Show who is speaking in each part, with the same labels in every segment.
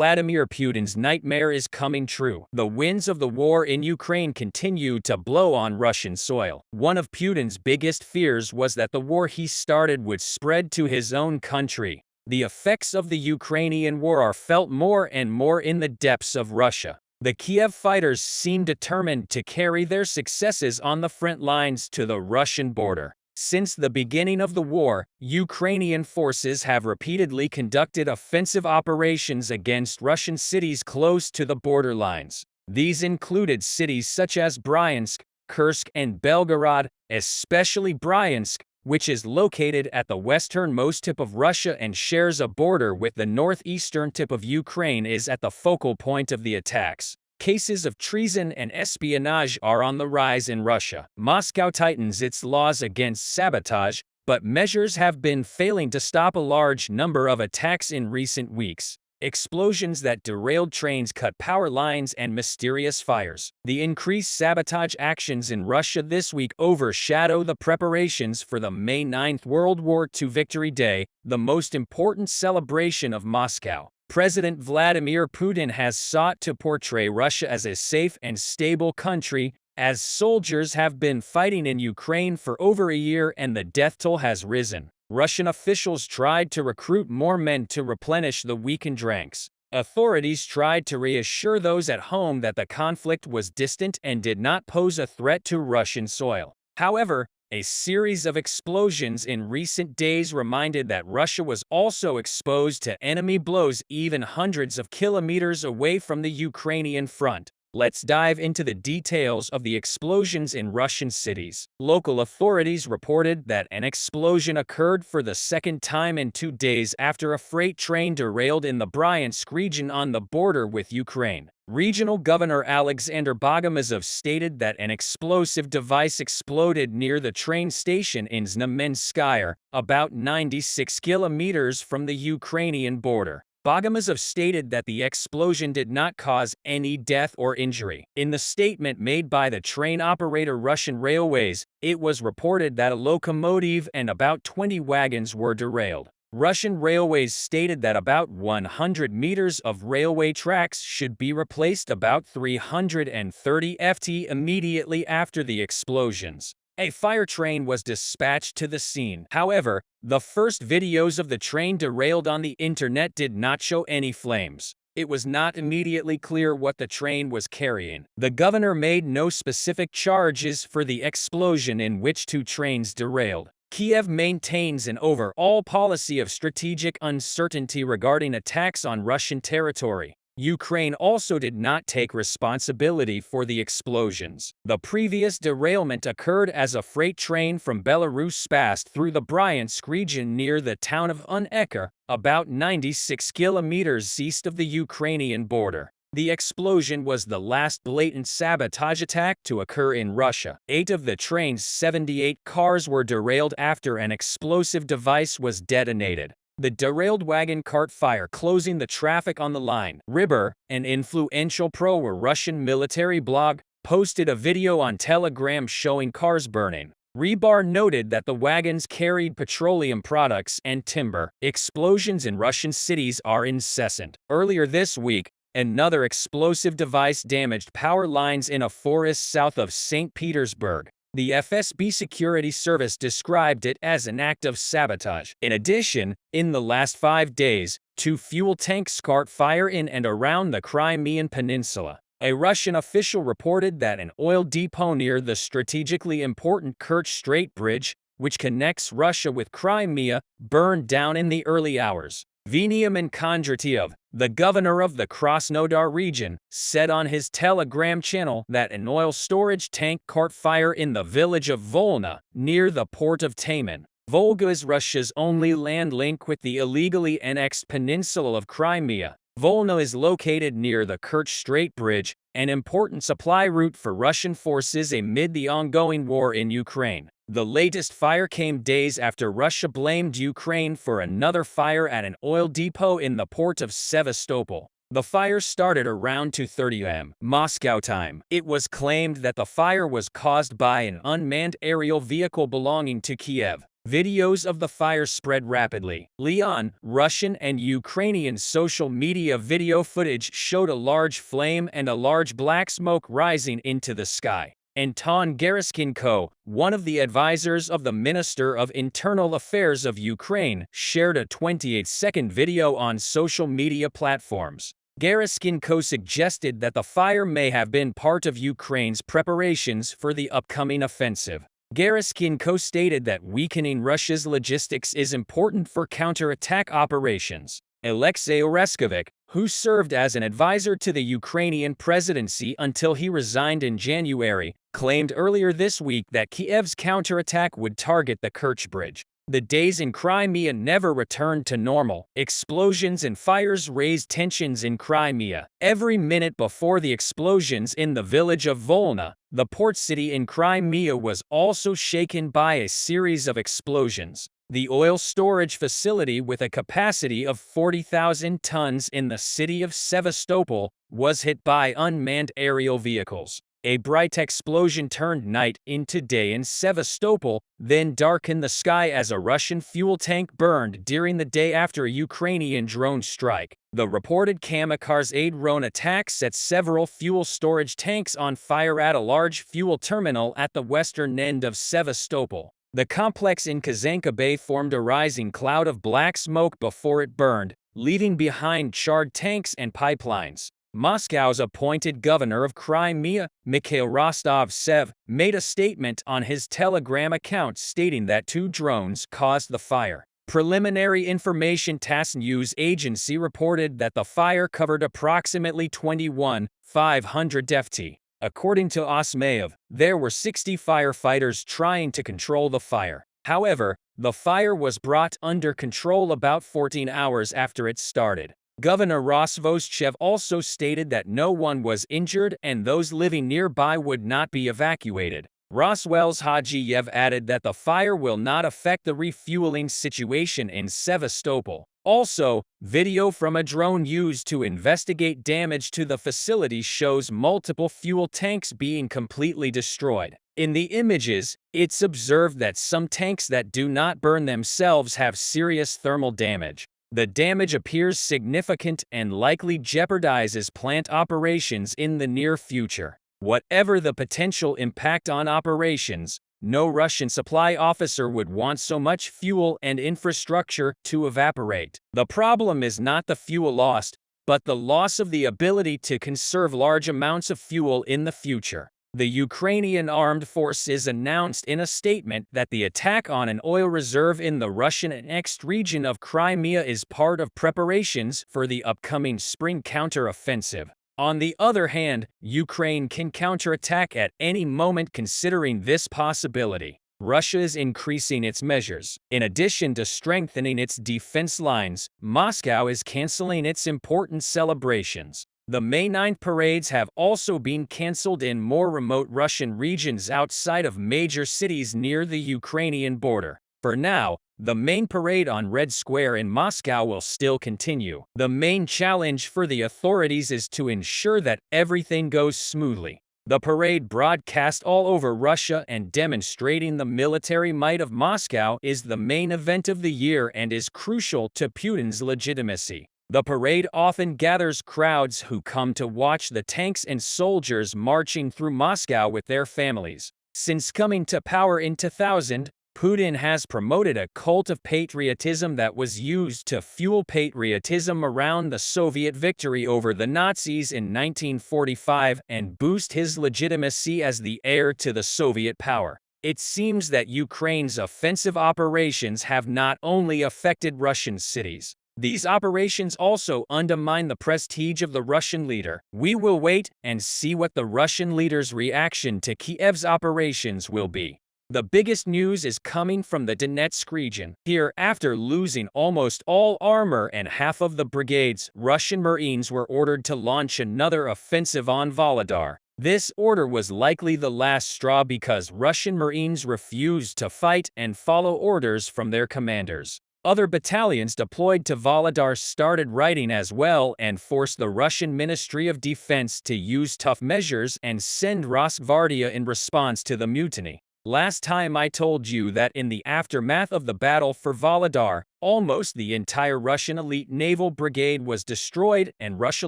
Speaker 1: Vladimir Putin's nightmare is coming true. The winds of the war in Ukraine continue to blow on Russian soil. One of Putin's biggest fears was that the war he started would spread to his own country. The effects of the Ukrainian war are felt more and more in the depths of Russia. The Kiev fighters seem determined to carry their successes on the front lines to the Russian border. Since the beginning of the war, Ukrainian forces have repeatedly conducted offensive operations against Russian cities close to the borderlines. These included cities such as Bryansk, Kursk, and Belgorod, especially Bryansk, which is located at the westernmost tip of Russia and shares a border with the northeastern tip of Ukraine, is at the focal point of the attacks. Cases of treason and espionage are on the rise in Russia. Moscow tightens its laws against sabotage, but measures have been failing to stop a large number of attacks in recent weeks. Explosions that derailed trains, cut power lines, and mysterious fires. The increased sabotage actions in Russia this week overshadow the preparations for the May 9th World War II Victory Day, the most important celebration of Moscow. President Vladimir Putin has sought to portray Russia as a safe and stable country, as soldiers have been fighting in Ukraine for over a year and the death toll has risen. Russian officials tried to recruit more men to replenish the weakened ranks. Authorities tried to reassure those at home that the conflict was distant and did not pose a threat to Russian soil. However, a series of explosions in recent days reminded that Russia was also exposed to enemy blows even hundreds of kilometers away from the Ukrainian front. Let's dive into the details of the explosions in Russian cities. Local authorities reported that an explosion occurred for the second time in 2 days after a freight train derailed in the Bryansk region on the border with Ukraine. Regional Governor Alexander Bogomazov stated that an explosive device exploded near the train station in Znamenskaya, about 96 kilometers from the Ukrainian border. Bogomazov stated that the explosion did not cause any death or injury. In the statement made by the train operator Russian Railways, it was reported that a locomotive and about 20 wagons were derailed. Russian Railways stated that about 100 meters of railway tracks should be replaced about 330 ft immediately after the explosions. A fire train was dispatched to the scene. However, the first videos of the train derailed on the internet did not show any flames. It was not immediately clear what the train was carrying. The governor made no specific charges for the explosion in which 2 trains derailed. Kiev maintains an overall policy of strategic uncertainty regarding attacks on Russian territory. Ukraine also did not take responsibility for the explosions. The previous derailment occurred as a freight train from Belarus passed through the Bryansk region near the town of Uneka, about 96 kilometers east of the Ukrainian border. The explosion was the last blatant sabotage attack to occur in Russia. 8 of the train's 78 cars were derailed after an explosive device was detonated. The derailed wagon caught fire, closing the traffic on the line. Ribber, an influential pro-Russian military blog, posted a video on Telegram showing cars burning. Rybar noted that the wagons carried petroleum products and timber. Explosions in Russian cities are incessant. Earlier this week, another explosive device damaged power lines in a forest south of St. Petersburg. The FSB security service described it as an act of sabotage. In addition, in the last 5 days, 2 fuel tanks caught fire in and around the Crimean Peninsula. A Russian official reported that an oil depot near the strategically important Kerch Strait Bridge, which connects Russia with Crimea, burned down in the early hours. Veniamin Kondratiev, the governor of the Krasnodar region, said on his Telegram channel that an oil storage tank caught fire in the village of Volna, near the port of Taman. Volga is Russia's only land link with the illegally annexed peninsula of Crimea. Volna is located near the Kerch Strait Bridge, an important supply route for Russian forces amid the ongoing war in Ukraine. The latest fire came days after Russia blamed Ukraine for another fire at an oil depot in the port of Sevastopol. The fire started around 2:30 am Moscow time. It was claimed that the fire was caused by an unmanned aerial vehicle belonging to Kiev. Videos of the fire spread rapidly. Leon, Russian and Ukrainian social media video footage showed a large flame and a large black smoke rising into the sky. Anton Geraskinko, one of the advisors of the Minister of Internal Affairs of Ukraine, shared a 28-second video on social media platforms. Geraskinko suggested that the fire may have been part of Ukraine's preparations for the upcoming offensive. Geraskinko stated that weakening Russia's logistics is important for counterattack operations. Alexei Oreskovich, who served as an advisor to the Ukrainian presidency until he resigned in January, claimed earlier this week that Kiev's counterattack would target the Kerch Bridge. The days in Crimea never returned to normal. Explosions and fires raised tensions in Crimea. Every minute before the explosions in the village of Volna, the port city in Crimea was also shaken by a series of explosions. The oil storage facility with a capacity of 40,000 tons in the city of Sevastopol was hit by unmanned aerial vehicles. A bright explosion turned night into day in Sevastopol, then darkened the sky as a Russian fuel tank burned during the day after a Ukrainian drone strike. The reported kamikaze drone attack set several fuel storage tanks on fire at a large fuel terminal at the western end of Sevastopol. The complex in Kazanka Bay formed a rising cloud of black smoke before it burned, leaving behind charred tanks and pipelines. Moscow's appointed governor of Crimea, Mikhail Rostov-Sev, made a statement on his Telegram account stating that 2 drones caused the fire. Preliminary information TASS news agency reported that the fire covered approximately 21,500 ft. According to Osmayev, there were 60 firefighters trying to control the fire. However, the fire was brought under control about 14 hours after it started. Governor Rosvozchev also stated that no one was injured and those living nearby would not be evacuated. Roswell's Hajiyev added that the fire will not affect the refueling situation in Sevastopol. Also, video from a drone used to investigate damage to the facility shows multiple fuel tanks being completely destroyed. In the images, it's observed that some tanks that do not burn themselves have serious thermal damage. The damage appears significant and likely jeopardizes plant operations in the near future. Whatever the potential impact on operations, no Russian supply officer would want so much fuel and infrastructure to evaporate. The problem is not the fuel lost, but the loss of the ability to conserve large amounts of fuel in the future. The Ukrainian Armed Forces announced in a statement that the attack on an oil reserve in the Russian-annexed region of Crimea is part of preparations for the upcoming spring counter-offensive. On the other hand, Ukraine can counterattack at any moment considering this possibility. Russia is increasing its measures. In addition to strengthening its defense lines, Moscow is canceling its important celebrations. The May 9th parades have also been cancelled in more remote Russian regions outside of major cities near the Ukrainian border. For now, the main parade on Red Square in Moscow will still continue. The main challenge for the authorities is to ensure that everything goes smoothly. The parade, broadcast all over Russia and demonstrating the military might of Moscow, is the main event of the year and is crucial to Putin's legitimacy. The parade often gathers crowds who come to watch the tanks and soldiers marching through Moscow with their families. Since coming to power in 2000, Putin has promoted a cult of patriotism that was used to fuel patriotism around the Soviet victory over the Nazis in 1945 and boost his legitimacy as the heir to the Soviet power. It seems that Ukraine's offensive operations have not only affected Russian cities. These operations also undermine the prestige of the Russian leader. We will wait and see what the Russian leader's reaction to Kiev's operations will be. The biggest news is coming from the Donetsk region. Here, after losing almost all armor and half of the brigades, Russian Marines were ordered to launch another offensive on Volodar. This order was likely the last straw because Russian Marines refused to fight and follow orders from their commanders. Other battalions deployed to Volodar started writing as well and forced the Russian Ministry of Defense to use tough measures and send Rosgvardia in response to the mutiny. Last time I told you that in the aftermath of the battle for Volodar, almost the entire Russian elite naval brigade was destroyed and Russia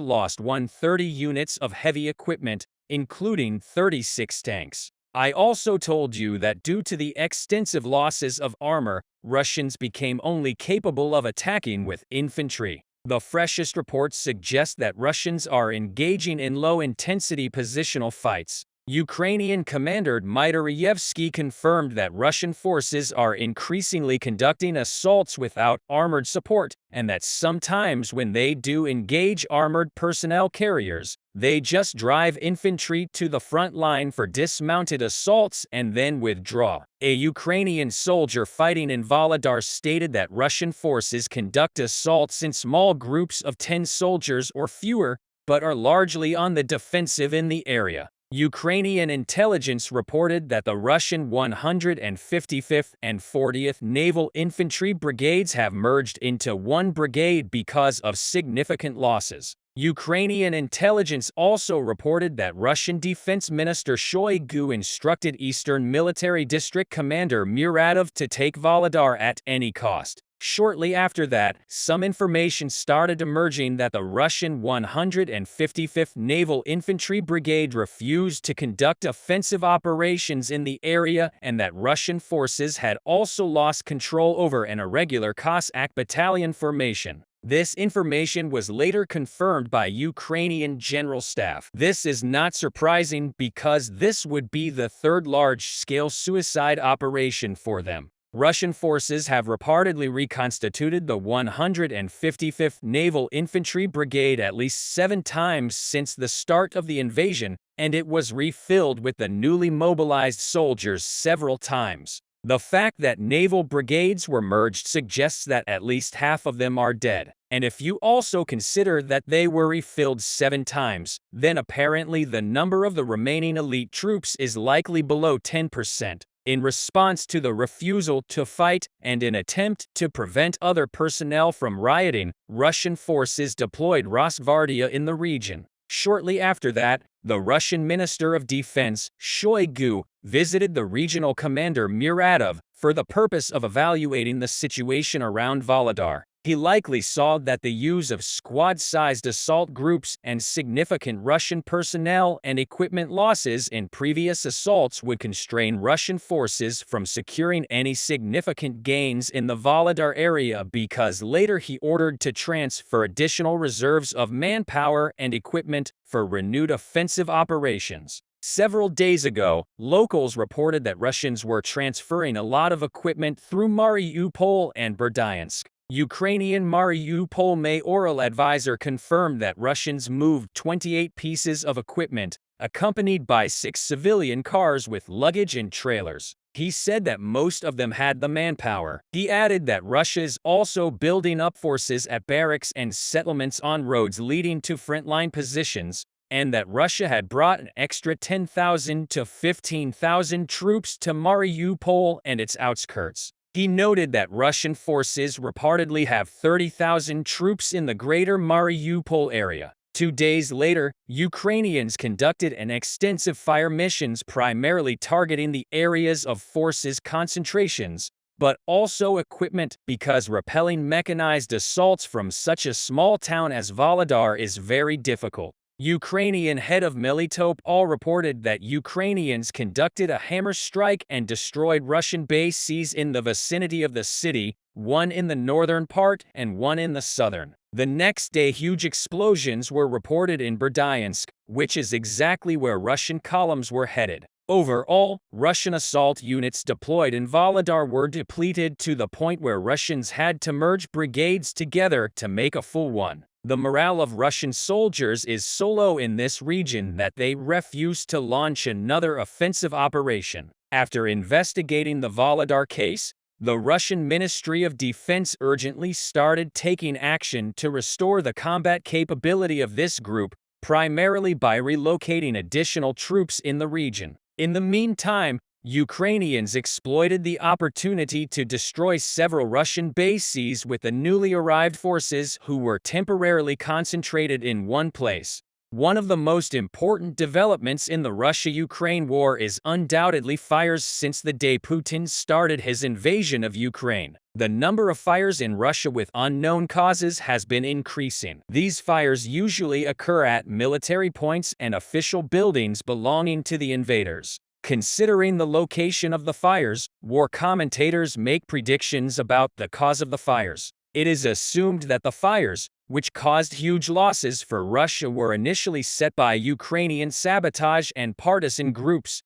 Speaker 1: lost 130 units of heavy equipment, including 36 tanks. I also told you that due to the extensive losses of armor, Russians became only capable of attacking with infantry. The freshest reports suggest that Russians are engaging in low-intensity positional fights. Ukrainian commander Dmytryevsky confirmed that Russian forces are increasingly conducting assaults without armored support, and that sometimes when they do engage armored personnel carriers, they just drive infantry to the front line for dismounted assaults and then withdraw. A Ukrainian soldier fighting in Volodar stated that Russian forces conduct assaults in small groups of 10 soldiers or fewer, but are largely on the defensive in the area. Ukrainian intelligence reported that the Russian 155th and 40th Naval Infantry Brigades have merged into one brigade because of significant losses. Ukrainian intelligence also reported that Russian Defense Minister Shoigu instructed Eastern Military District Commander Muradov to take Volodar at any cost. Shortly after that, some information started emerging that the Russian 155th Naval Infantry Brigade refused to conduct offensive operations in the area and that Russian forces had also lost control over an irregular Cossack battalion formation. This information was later confirmed by Ukrainian General Staff. This is not surprising because this would be the third large-scale suicide operation for them. Russian forces have reportedly reconstituted the 155th Naval Infantry Brigade at least 7 times since the start of the invasion, and it was refilled with the newly mobilized soldiers several times. The fact that naval brigades were merged suggests that at least half of them are dead, and if you also consider that they were refilled 7 times, then apparently the number of the remaining elite troops is likely below 10%. In response to the refusal to fight and in attempt to prevent other personnel from rioting, Russian forces deployed Rosgvardia in the region. Shortly after that, the Russian Minister of Defense, Shoigu, visited the regional commander Muradov for the purpose of evaluating the situation around Volodar. He likely saw that the use of squad-sized assault groups and significant Russian personnel and equipment losses in previous assaults would constrain Russian forces from securing any significant gains in the Volodar area because later he ordered to transfer additional reserves of manpower and equipment for renewed offensive operations. Several days ago, locals reported that Russians were transferring a lot of equipment through Mariupol and Berdyansk. Ukrainian Mariupol mayoral advisor confirmed that Russians moved 28 pieces of equipment, accompanied by 6 civilian cars with luggage and trailers. He said that most of them had the manpower. He added that Russia is also building up forces at barracks and settlements on roads leading to frontline positions, and that Russia had brought an extra 10,000 to 15,000 troops to Mariupol and its outskirts. He noted that Russian forces reportedly have 30,000 troops in the greater Mariupol area. 2 days later, Ukrainians conducted an extensive fire missions primarily targeting the areas of forces concentrations, but also equipment because repelling mechanized assaults from such a small town as Volodar is very difficult. Ukrainian head of Melitopol reported that Ukrainians conducted a hammer strike and destroyed Russian bases in the vicinity of the city, one in the northern part and one in the southern. The next day huge explosions were reported in Berdyansk, which is exactly where Russian columns were headed. Overall, Russian assault units deployed in Volodar were depleted to the point where Russians had to merge brigades together to make a full one. The morale of Russian soldiers is so low in this region that they refuse to launch another offensive operation. After investigating the Volodar case, the Russian Ministry of Defense urgently started taking action to restore the combat capability of this group, primarily by relocating additional troops in the region. In the meantime, Ukrainians exploited the opportunity to destroy several Russian bases with the newly arrived forces who were temporarily concentrated in one place. One of the most important developments in the Russia-Ukraine war is undoubtedly fires since the day Putin started his invasion of Ukraine. The number of fires in Russia with unknown causes has been increasing. These fires usually occur at military points and official buildings belonging to the invaders. Considering the location of the fires, war commentators make predictions about the cause of the fires. It is assumed that the fires, which caused huge losses for Russia, were initially set by Ukrainian sabotage and partisan groups,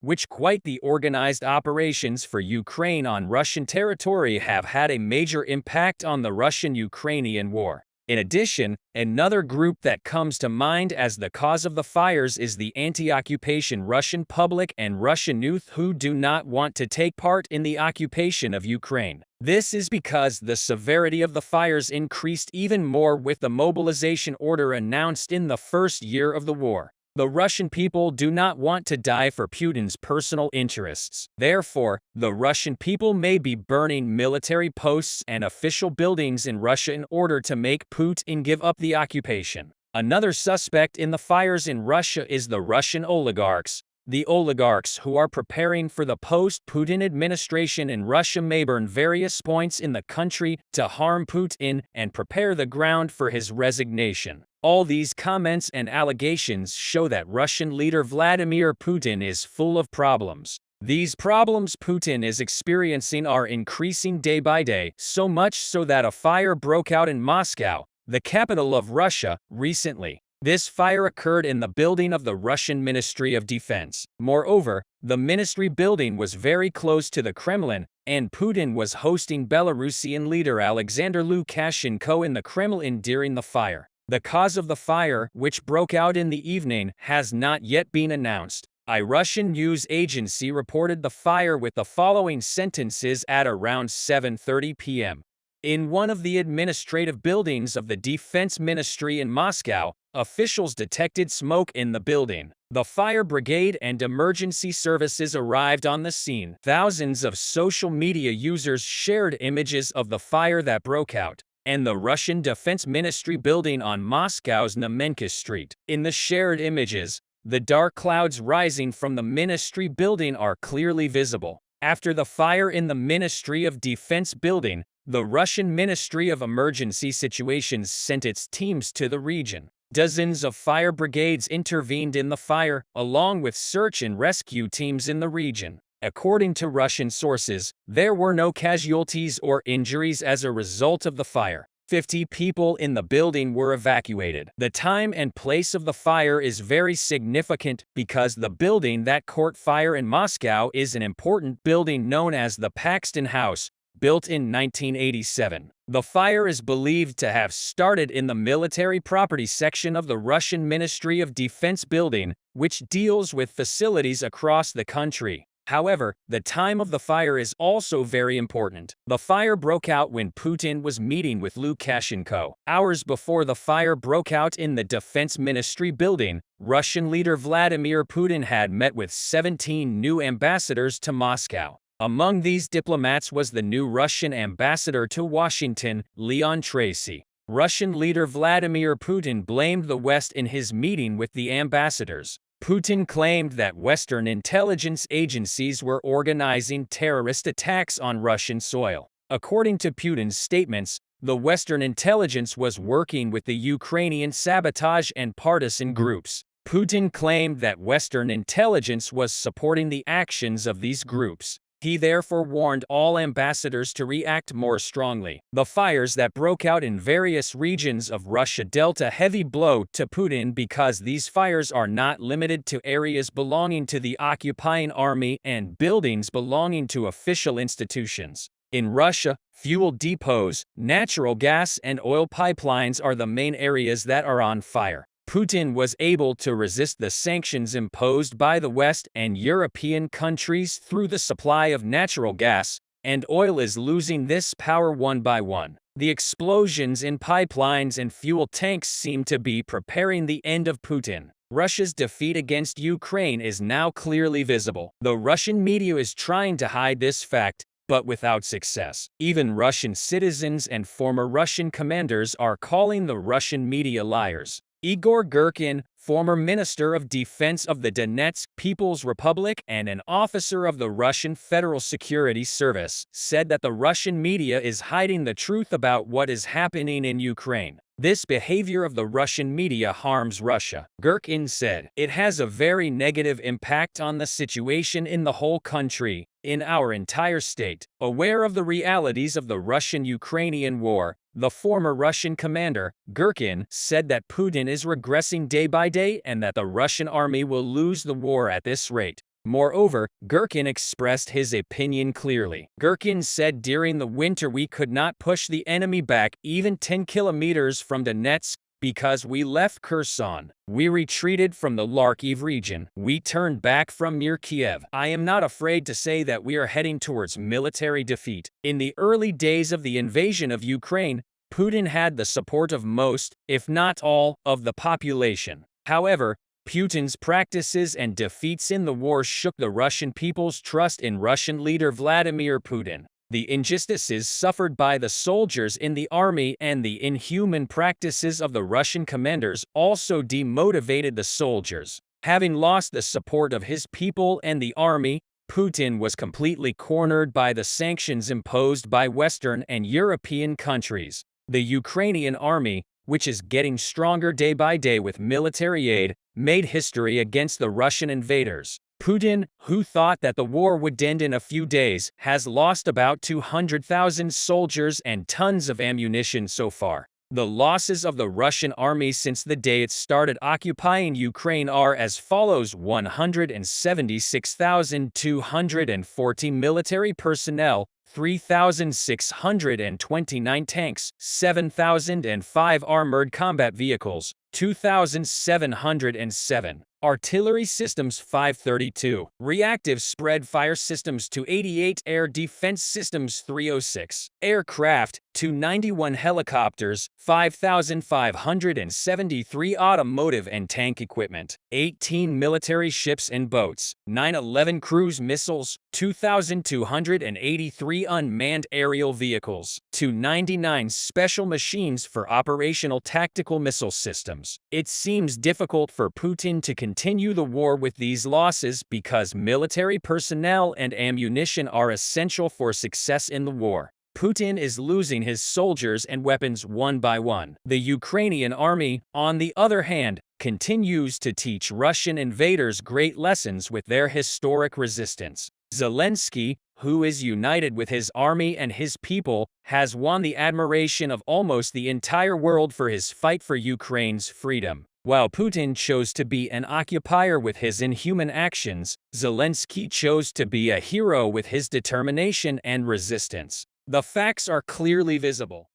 Speaker 1: which quite the organized operations for Ukraine on Russian territory have had a major impact on the Russian-Ukrainian war. In addition, another group that comes to mind as the cause of the fires is the anti-occupation Russian public and Russian youth who do not want to take part in the occupation of Ukraine. This is because the severity of the fires increased even more with the mobilization order announced in the first year of the war. The Russian people do not want to die for Putin's personal interests. Therefore, the Russian people may be burning military posts and official buildings in Russia in order to make Putin give up the occupation. Another suspect in the fires in Russia is the Russian oligarchs. The oligarchs who are preparing for the post-Putin administration in Russia may burn various points in the country to harm Putin and prepare the ground for his resignation. All these comments and allegations show that Russian leader Vladimir Putin is full of problems. These problems Putin is experiencing are increasing day by day, so much so that a fire broke out in Moscow, the capital of Russia, recently. This fire occurred in the building of the Russian Ministry of Defense. Moreover, the ministry building was very close to the Kremlin, and Putin was hosting Belarusian leader Alexander Lukashenko in the Kremlin during the fire. The cause of the fire, which broke out in the evening, has not yet been announced. A Russian news agency reported the fire with the following sentences at around 7:30 p.m. In one of the administrative buildings of the Defense Ministry in Moscow, officials detected smoke in the building. The fire brigade and emergency services arrived on the scene. Thousands of social media users shared images of the fire that broke out and the Russian Defense Ministry building on Moscow's Namenka Street. In the shared images, the dark clouds rising from the ministry building are clearly visible. After the fire in the Ministry of Defense building, the Russian Ministry of Emergency Situations sent its teams to the region. Dozens of fire brigades intervened in the fire, along with search and rescue teams in the region. According to Russian sources, there were no casualties or injuries as a result of the fire. 50 people in the building were evacuated. The time and place of the fire is very significant because the building that caught fire in Moscow is an important building known as the Paxton House, built in 1987. The fire is believed to have started in the military property section of the Russian Ministry of Defense building, which deals with facilities across the country. However, the time of the fire is also very important. The fire broke out when Putin was meeting with Lukashenko. Hours before the fire broke out in the Defense Ministry building, Russian leader Vladimir Putin had met with 17 new ambassadors to Moscow. Among these diplomats was the new Russian ambassador to Washington, Leon Tracy. Russian leader Vladimir Putin blamed the West in his meeting with the ambassadors. Putin claimed that Western intelligence agencies were organizing terrorist attacks on Russian soil. According to Putin's statements, the Western intelligence was working with the Ukrainian sabotage and partisan groups. Putin claimed that Western intelligence was supporting the actions of these groups. He therefore warned all ambassadors to react more strongly. The fires that broke out in various regions of Russia dealt a heavy blow to Putin because these fires are not limited to areas belonging to the occupying army and buildings belonging to official institutions. In Russia, fuel depots, natural gas and oil pipelines are the main areas that are on fire. Putin was able to resist the sanctions imposed by the West and European countries through the supply of natural gas, and oil is losing this power one by one. The explosions in pipelines and fuel tanks seem to be preparing the end of Putin. Russia's defeat against Ukraine is now clearly visible. The Russian media is trying to hide this fact, but without success. Even Russian citizens and former Russian commanders are calling the Russian media liars. Igor Girkin, former Minister of Defense of the Donetsk People's Republic and an officer of the Russian Federal Security Service, said that the Russian media is hiding the truth about what is happening in Ukraine. This behavior of the Russian media harms Russia, Girkin said. It has a very negative impact on the situation in the whole country, in our entire state. Aware of the realities of the Russian-Ukrainian war, the former Russian commander, Girkin, said that Putin is regressing day by day and that the Russian army will lose the war at this rate. Moreover, Girkin expressed his opinion clearly. Girkin said during the winter we could not push the enemy back even 10 kilometers from Donetsk because we left Kherson. We retreated from the Kharkiv region. We turned back from near Kiev. I am not afraid to say that we are heading towards military defeat. In the early days of the invasion of Ukraine, Putin had the support of most, if not all, of the population. However, Putin's practices and defeats in the war shook the Russian people's trust in Russian leader Vladimir Putin. The injustices suffered by the soldiers in the army and the inhuman practices of the Russian commanders also demotivated the soldiers. Having lost the support of his people and the army, Putin was completely cornered by the sanctions imposed by Western and European countries. The Ukrainian army, which is getting stronger day by day with military aid, made history against the Russian invaders. Putin, who thought that the war would end in a few days, has lost about 200,000 soldiers and tons of ammunition so far. The losses of the Russian army since the day it started occupying Ukraine are as follows: 176,240 military personnel, 3,629 tanks, 7,005 armored combat vehicles, 2,707 artillery systems, 532 reactive spread fire systems, 288 air defense systems, 306 aircraft, 291 helicopters, 5,573 automotive and tank equipment, 18 military ships and boats, 911 cruise missiles, 2,283 unmanned aerial vehicles, 299 special machines for operational tactical missile systems. It seems difficult for Putin to continue the war with these losses because military personnel and ammunition are essential for success in the war. Putin is losing his soldiers and weapons one by one. The Ukrainian army, on the other hand, continues to teach Russian invaders great lessons with their historic resistance. Zelensky, who is united with his army and his people, has won the admiration of almost the entire world for his fight for Ukraine's freedom. While Putin chose to be an occupier with his inhuman actions, Zelensky chose to be a hero with his determination and resistance. The facts are clearly visible.